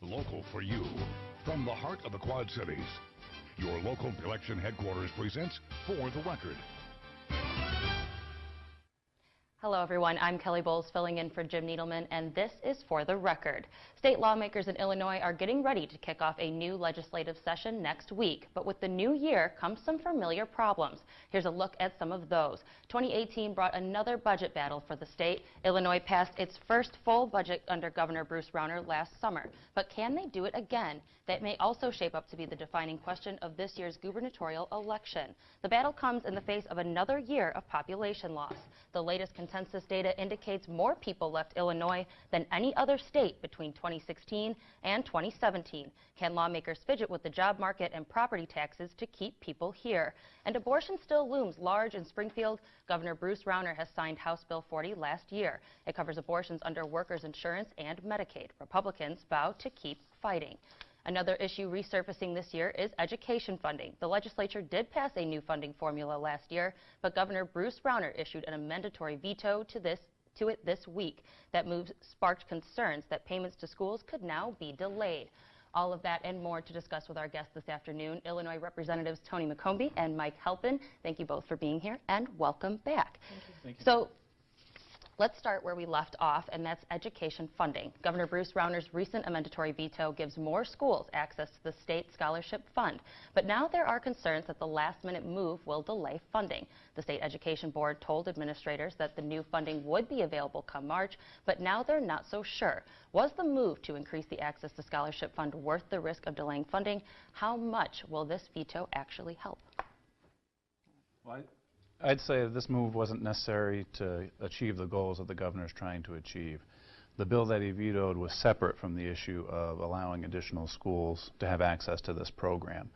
local for you. From the heart of the Quad Cities, your local election headquarters presents For the Record. Hello everyone, I'm Kelley filling in for Jim Needleman, and this is For the Record. State lawmakers in Illinois are getting ready to kick off a new legislative session next week, but with the new year comes some familiar problems. Here's a look at some of those. 2018 brought another budget battle for the state. Illinois passed its first full budget under Governor Bruce Rauner last summer, but can they do it again? That may also shape up to be the defining question of this year's gubernatorial election. The battle comes in the face of another year of population loss. The latest consensus data indicates more people left Illinois than any other state between 2016 and 2017. Can lawmakers fidget with the job market and property taxes to keep people here? And abortion still looms large in Springfield. Governor Bruce Rauner has signed House Bill 40 last year. It covers abortions under workers' insurance and Medicaid. Republicans vow to keep fighting. Another issue resurfacing this year is education funding. The legislature did pass a new funding formula last year, but Governor Bruce Rauner issued an amendatory veto to it this week. That move sparked concerns that payments to schools could now be delayed. All of that and more to discuss with our guests this afternoon, Illinois Representatives Tony McCombie and Mike Halpin. Thank you both for being here, and welcome back. Thank you. So, let's start where we left off, and that's education funding. Governor Bruce Rauner's recent amendatory veto gives more schools access to the state scholarship fund. But now there are concerns that the last-minute move will delay funding. The State Education Board told administrators that the new funding would be available come March, but now they're not so sure. Was the move to increase the access to scholarship fund worth the risk of delaying funding? How much will this veto actually help? Well, I'd say this move wasn't necessary to achieve the goals that the governor's trying to achieve. The bill that he vetoed was separate from the issue of allowing additional schools to have access to this program.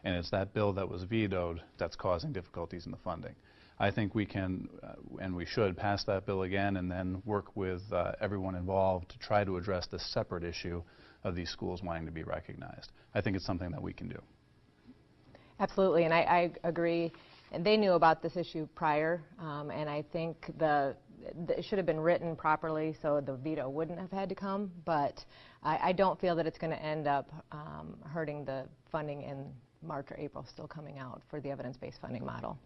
And it's that bill that was vetoed that's causing difficulties in the funding. I think we can and we should pass that bill again and then work with everyone involved to try to address this separate issue of these schools wanting to be recognized. I think it's something that we can do. Absolutely, and I agree. And they knew about this issue prior, and I think it should have been written properly so the veto wouldn't have had to come, but I don't feel that it's going to end up hurting the funding in March or April still coming out for the evidence-based funding model.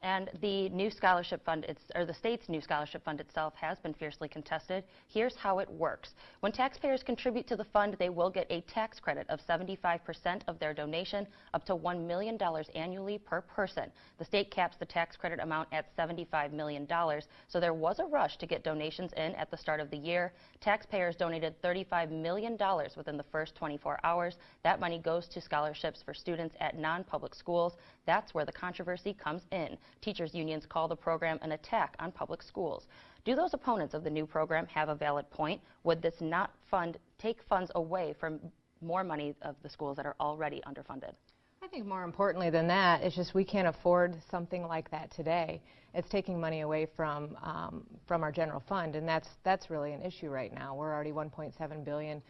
And the new scholarship fund, the state's new scholarship fund itself has been fiercely contested. Here's how it works. When taxpayers contribute to the fund, they will get a tax credit of 75% of their donation, up to $1 million annually per person. The state caps the tax credit amount at $75 million, so there was a rush to get donations in at the start of the year. Taxpayers donated $35 million within the first 24 hours. That money goes to scholarships for students at non-public schools. That's where the controversy comes in. Teachers' unions call the program an attack on public schools. Do those opponents of the new program have a valid point? Would this not take funds away from more money of the schools that are already underfunded? I think more importantly than that, it's just we can't afford something like that today. It's taking money away from our general fund, and that's really an issue right now. We're already $1.7 billion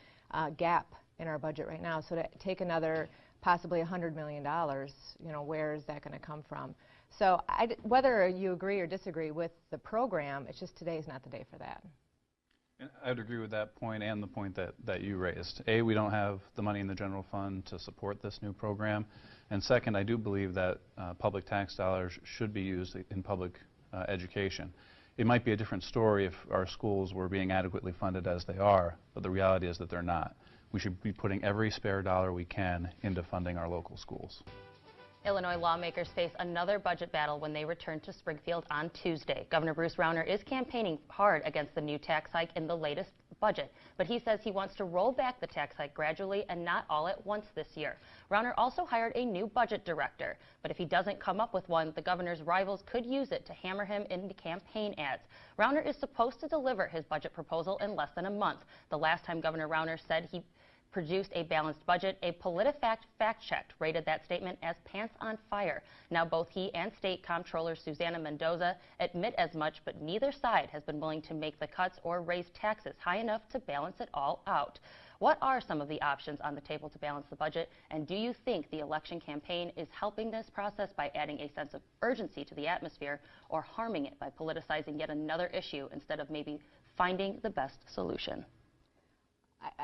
gap in our budget right now, so to take another possibly $100 million, where is that going to come from? So whether you agree or disagree with the program, it's just today's not the day for that. And I'd agree with that point and the point that you raised. A, we don't have the money in the general fund to support this new program. And second, I do believe that public tax dollars should be used in public education. It might be a different story if our schools were being adequately funded as they are, but the reality is that they're not. We should be putting every spare dollar we can into funding our local schools. Illinois lawmakers face another budget battle when they return to Springfield on Tuesday. Governor Bruce Rauner is campaigning hard against the new tax hike in the latest budget, but he says he wants to roll back the tax hike gradually and not all at once this year. Rauner also hired a new budget director, but if he doesn't come up with one, the governor's rivals could use it to hammer him into campaign ads. Rauner is supposed to deliver his budget proposal in less than a month. The last time Governor Rauner said he produced a balanced budget, a PolitiFact fact-checked rated that statement as pants on fire. Now both he and State Comptroller Susana Mendoza admit as much, but neither side has been willing to make the cuts or raise taxes high enough to balance it all out. What are some of the options on the table to balance the budget, and do you think the election campaign is helping this process by adding a sense of urgency to the atmosphere, or harming it by politicizing yet another issue instead of maybe finding the best solution?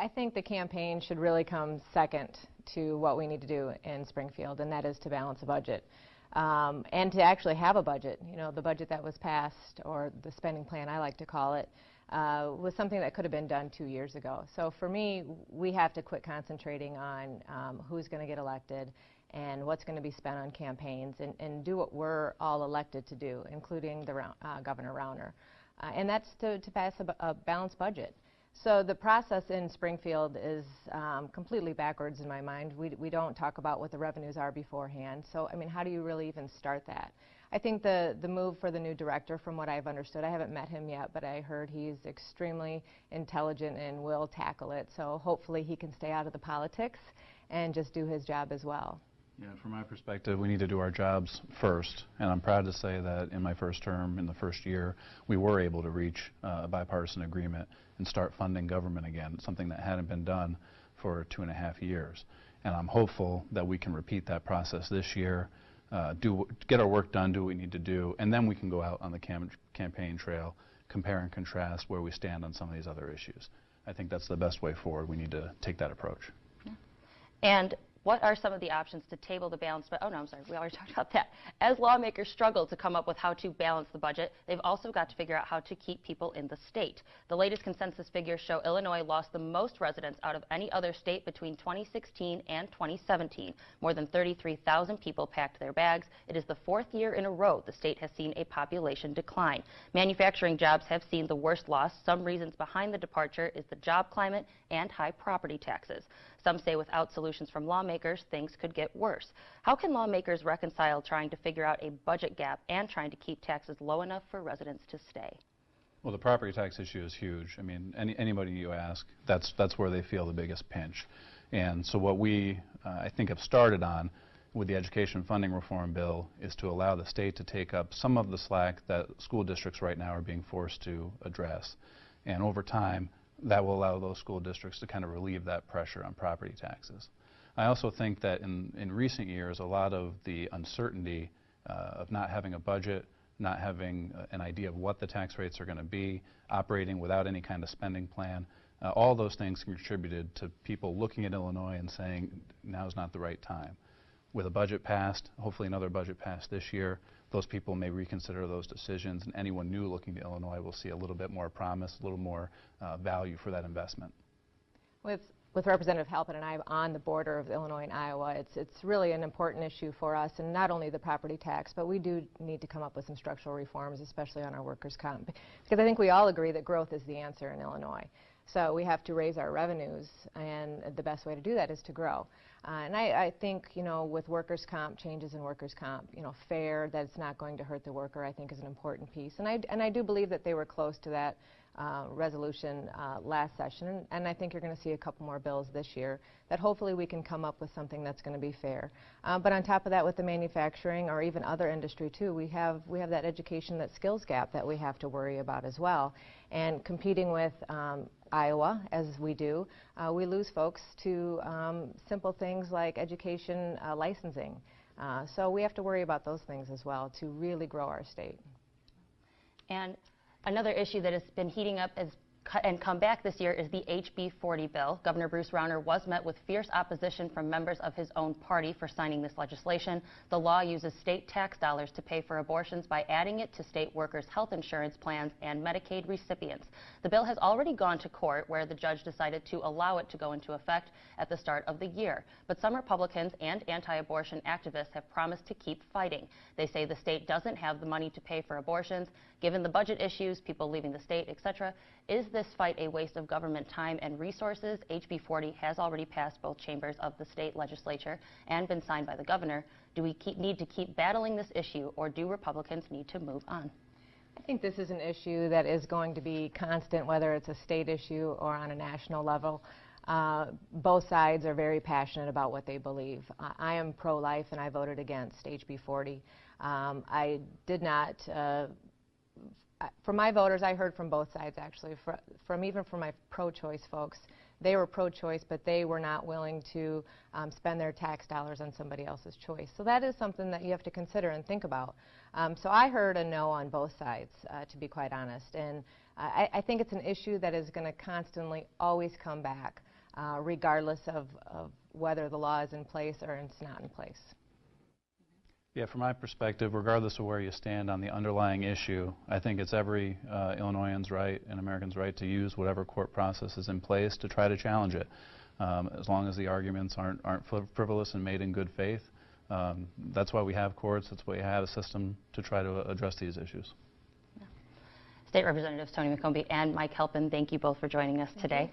I think the campaign should really come second to what we need to do in Springfield, and that is to balance a budget. And to actually have a budget. You know, the budget that was passed, or the spending plan I like to call it, was something that could have been done 2 years ago. So for me, we have to quit concentrating on who's going to get elected and what's going to be spent on campaigns, and do what we're all elected to do, including the Governor Rauner. And that's to pass a balanced budget. So the process in Springfield is completely backwards in my mind. We don't talk about what the revenues are beforehand. So, I mean, how do you really even start that? I think the move for the new director, from what I've understood, I haven't met him yet, but I heard he's extremely intelligent and will tackle it. So hopefully he can stay out of the politics and just do his job as well. Yeah, from my perspective, we need to do our jobs first, and I'm proud to say that in my first term, in the first year, we were able to reach a bipartisan agreement and start funding government again, something that hadn't been done for 2.5 years. And I'm hopeful that we can repeat that process this year, get our work done, do what we need to do, and then we can go out on the campaign trail, compare and contrast where we stand on some of these other issues. I think that's the best way forward. We need to take that approach. Yeah. And what are some of the options to table the balance? Oh, no, I'm sorry. We already talked about that. As lawmakers struggle to come up with how to balance the budget, they've also got to figure out how to keep people in the state. The latest consensus figures show Illinois lost the most residents out of any other state between 2016 and 2017. More than 33,000 people packed their bags. It is the 4th year in a row the state has seen a population decline. Manufacturing jobs have seen the worst loss. Some reasons behind the departure is the job climate and high property taxes. Some say without solutions from lawmakers, things could get worse. How can lawmakers reconcile trying to figure out a budget gap and trying to keep taxes low enough for residents to stay? Well, the property tax issue is huge. I mean, anybody you ask, that's where they feel the biggest pinch. And so what we, I think, have started on with the education funding reform bill is to allow the state to take up some of the slack that school districts right now are being forced to address. And over time, that will allow those school districts to kind of relieve that pressure on property taxes. I also think that in recent years, a lot of the uncertainty of not having a budget, not having an idea of what the tax rates are going to be, operating without any kind of spending plan, all those things contributed to people looking at Illinois and saying, now's not the right time. With a budget passed, hopefully another budget passed this year, those people may reconsider those decisions, and anyone new looking to Illinois will see a little bit more promise, a little more value for that investment. With Representative Halpin and I on the border of Illinois and Iowa, it's really an important issue for us, and not only the property tax, but we do need to come up with some structural reforms, especially on our workers' comp, because I think we all agree that growth is the answer in Illinois. So we have to raise our revenues, and the best way to do that is to grow. And I think, you know, with workers' comp, changes in workers' comp, you know, fair, that it's not going to hurt the worker, I think is an important piece. And I do believe that they were close to that resolution last session, and I think you're going to see a couple more bills this year that hopefully we can come up with something that's going to be fair. But on top of that, with the manufacturing or even other industry too, we have that education, that skills gap that we have to worry about as well. And competing with Iowa, as we do, we lose folks to simple things like education licensing. So we have to worry about those things as well to really grow our state. And another issue that has been heating up and come back this year is the HB 40 bill. Governor Bruce Rauner was met with fierce opposition from members of his own party for signing this legislation. The law uses state tax dollars to pay for abortions by adding it to state workers' health insurance plans and Medicaid recipients. The bill has already gone to court, where the judge decided to allow it to go into effect at the start of the year. But some Republicans and anti-abortion activists have promised to keep fighting. They say the state doesn't have the money to pay for abortions. Given the budget issues, people leaving the state, etc., is this fight a waste of government time and resources? HB 40 has already passed both chambers of the state legislature and been signed by the governor. Do we need to keep battling this issue, or do Republicans need to move on? I think this is an issue that is going to be constant, whether it's a state issue or on a national level. Both sides are very passionate about what they believe. I am pro-life, and I voted against HB 40. I did not for my voters, I heard from both sides, actually, even from my pro-choice folks. They were pro-choice, but they were not willing to spend their tax dollars on somebody else's choice. So that is something that you have to consider and think about. So I heard a no on both sides, to be quite honest. And I think it's an issue that is going to constantly always come back. regardless of whether the law is in place or it's not in place. Yeah, from my perspective, regardless of where you stand on the underlying issue, I think it's every Illinoisan's right and American's right to use whatever court process is in place to try to challenge it. As long as the arguments aren't frivolous and made in good faith. That's why we have courts. That's why we have a system to try to address these issues. State Representatives Tony McCombie and Mike Halpin, thank you both for joining us today.